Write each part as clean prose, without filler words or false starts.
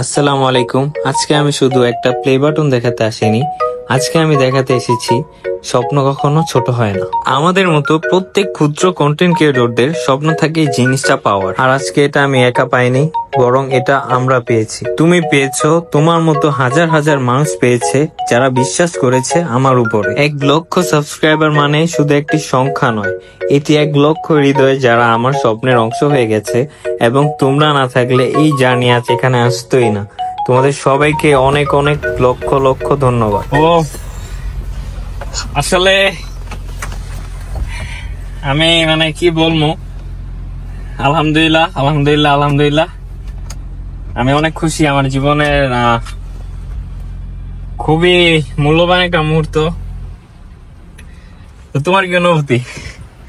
আসসালামু আলাইকুম। আজকে আমি শুধু একটা প্লে বাটন দেখাতে আসিনি, আজকে আমি দেখাতে এসেছি স্বপ্ন কখনো ছোট হয় না। আমাদের মতো প্রত্যেক ক্ষুদ্র কন্টেন্ট ক্রিয়েটরদের স্বপ্ন থাকে এই জিনিসটা পাওয়ার। আর আজকে এটা আমি একা পাইনি, বরং এটা আমরা পেয়েছি। তুমি পেয়েছো, তোমার মতো হাজার হাজার মানুষ পেয়েছে যারা বিশ্বাস করেছে আমার উপরে। 1 লক্ষ সাবস্ক্রাইবার মানে শুধু একটি সংখ্যা নয়, এটি 1 লক্ষ হৃদয় যারা আমার স্বপ্নের অংশ হয়ে গেছে। এবং তোমরা না থাকলে এই জার্নি আজ এখানে আসতোই না। তোমাদের সবাইকে অনেক অনেক লক্ষ লক্ষ ধন্যবাদ। আসলে আমি কি বলবো, আলহামদুলিল্লাহ আলহামদুলিল্লাহ আলহামদুলিল্লাহ। আমি অনেক খুশি, আমার জীবনের খুবই মূল্যবান একটা মুহূর্ত। তো তোমার কি অনুভূতি?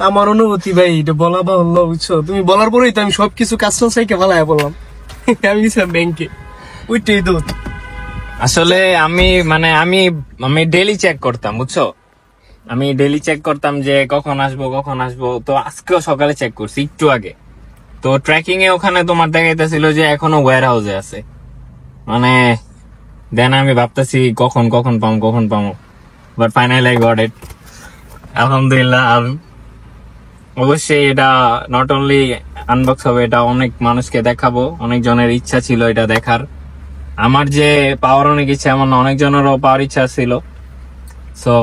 আমার অনুভূতি ভাই এটা বলা বাহুল্য, বুঝছো? তুমি বলার পরেই তো আমি সবকিছু কাস্টম সাইকে ভালাই বললাম। আমি গেছিলাম ব্যাংকে, ওইটাই তো। আসলে আমি আমি ডেইলি চেক করতাম, বুঝছো? আমি ডেইলি চেক করতাম যে কখন আসবো। তো আজকেও সকালে চেক করছি একটু আগে। তো ট্র্যাকিং এ ওখানে তোমার দেখাইতেছিল যে এখনো ওয়্যার হাউসে আছে। দেন আমি ভাবতেছি কখন পাবো, but finally I got it, আলহামদুলিল্লাহ। আর অবশ্যই এটা নট অনলি আনবক্স হবে, এটা অনেক মানুষকে দেখাবো। অনেক জনের ইচ্ছা ছিল এটা দেখার। আমার যে পাওয়ার অনেক ইচ্ছা, এমন না, অনেক জনেরও পাওয়ার ইচ্ছা ছিল। সো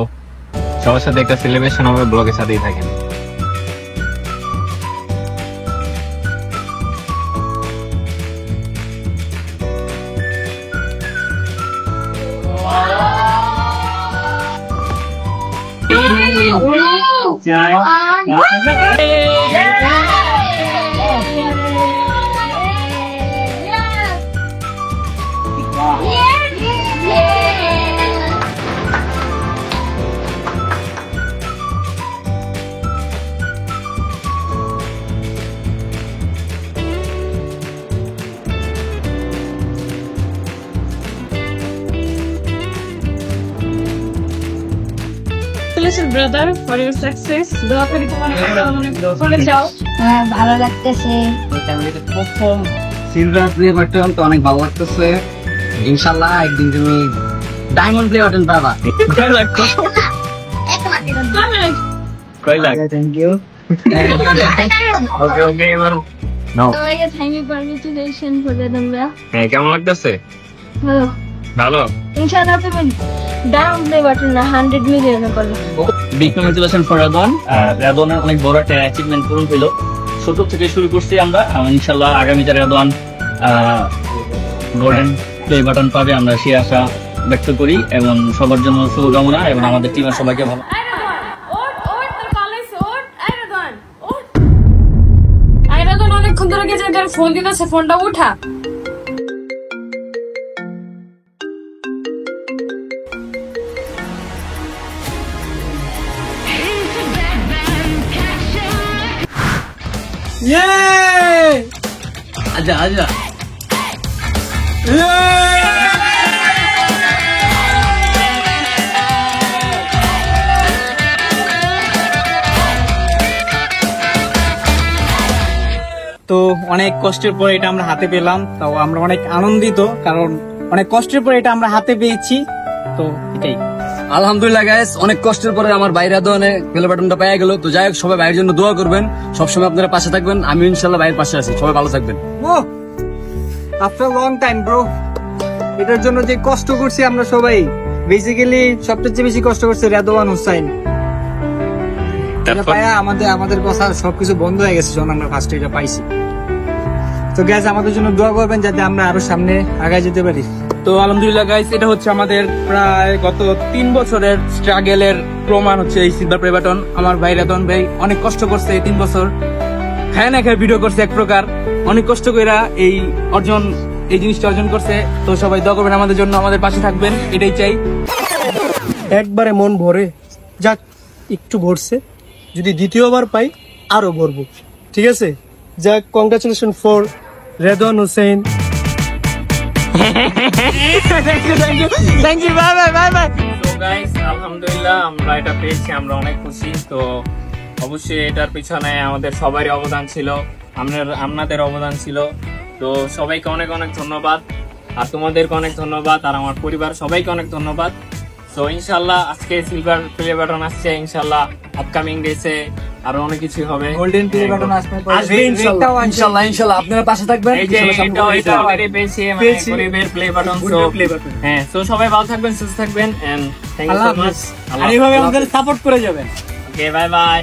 সবার সাথে একটা সেলিব্রেশন হবে, ব্লগের সাথেই থাকেন। ব্রাদার ফর ইউর সাকসেস, দোয়া করি তোমার চলে যাও। ভালো লাগতেছে। প্রথম সিলভার প্লে বাটন তো অনেক ভালো লাগতেছে। ইনশাল্লাহ একদিন তুমি ডায়মন্ড প্লে বাটন পাবা। Thank you. ওকে এবার নাও। তোমাকে থ্যাংক ইউ কংগ্রেচুলেশন বলে তোমরা। হ্যাঁ, কেমন লাগতেছে? ভালো। ভালো। ইনশাআল্লাহ তুমি ডাউন প্লে বাটন না 100 মিলিয়ন করবে। Big congratulation for Radwan. রাদওয়ানের অনেক বড় একটা অ্যাচিভমেন্ট পূরণ হলো। ছোট থেকে শুরু করছি আমরা, ইনশাল্লাহ আগামীতে রাদওয়ান গোল্ডেন প্লে বাটন পাবে, আমরা সেই আশা ব্যক্ত করি। এবং সবার জন্য শুভকামনা, এবং আমাদের টিমের সবাইকে ভালো। অনেকক্ষণ ধরে গেছে, ফোন দিতেছে, ফোনটা উঠা। আচ্ছা আচ্ছা তো অনেক কষ্টের পরে এটা আমরা হাতে পেলাম, তো আমরা অনেক আনন্দিত, কারণ অনেক কষ্টের পরে এটা আমরা হাতে পেয়েছি। তো এটাই আলহামদুলিল্লাহ গাইস, অনেক কষ্টের পরে আমার বাইরে রাদওয়ানে প্লে বাটনটা পেয়ে গেল। তো যাই হোক, সবাই ভাইয়ের জন্য দোয়া করবেন, সবসময় আপনারা পাশে থাকবেন। আমি ইনশাল্লাহ ভাইয়ের পাশে আছি, সবাই ভালো থাকবেন। আফটার লং টাইম ব্রো, এটার জন্য যে কষ্ট করছি আমরা সবাই, বেসিক্যালি সবচেয়ে বেশি কষ্ট করছে রাদওয়ান হোসাইন। এটা পায়া আমাদের কথা সবকিছু বন্ধ হয়ে গেছে যখন আমরা ফার্স্ট এটা পাইছি। তো গাইস, আমাদের জন্য দোয়া করবেন যাতে আমরা আরো সামনে আগায় যেতে পারি। তো আলহামদুলিল্লাহ গাইস, এটা হচ্ছে আমাদের প্রায় গত 3 বছরের স্ট্রাগলের প্রমাণ হচ্ছে এই সিলভার প্লে বাটন। আমার ভাই রাদওয়ান ভাই অনেক কষ্ট করছে, 3 বছর খায় না খায় ভিডিও করছে, এক প্রকার অনেক কষ্ট কইরা এই জিনিসটা অর্জন করছে। তো সবাই দোয়া করবেন আমাদের জন্য, আমাদের পাশে থাকবেন, এটাই চাই। একবারে মন ভরে যাক, একটু ভরছে, যদি দ্বিতীয়বার পাই আরো ভরবো, ঠিক আছে? যাক, congratulation for Radwan Hossain. Thank you, bye bye. তো গাইস, আলহামদুলিল্লাহ আমরা এটা পেয়েছি, আমরা অনেক খুশি। তো অবশ্যই এটার পিছনে আমাদের সবারই অবদান ছিল, আপনাদের অবদান ছিল। তো সবাইকে অনেক অনেক ধন্যবাদ। আর তোমাদেরকে অনেক ধন্যবাদ, আর আমার পরিবার সবাইকে অনেক ধন্যবাদ। তো ইনশাল্লাহ আজকে সিলভার প্লে বাটন আসছে, ইনশাল্লাহ আপকামিং ডেসে আরো অনেক কিছু হবে। গোল্ডেন প্লে বাটন আসবে আসবে ইনশাল্লাহ আপনারা পাশে থাকবেন। এই যে ইনশাল্লাহ এটা অলরেডি পেয়েছি, মানে গরিবের প্লে বাটন। তো হ্যাঁ, তো সবাই ভালো থাকবেন, সুস্থ থাকবেন, and thank you so much. আর এইভাবে আমাদের সাপোর্ট করে যাবেন। Okay, bye by.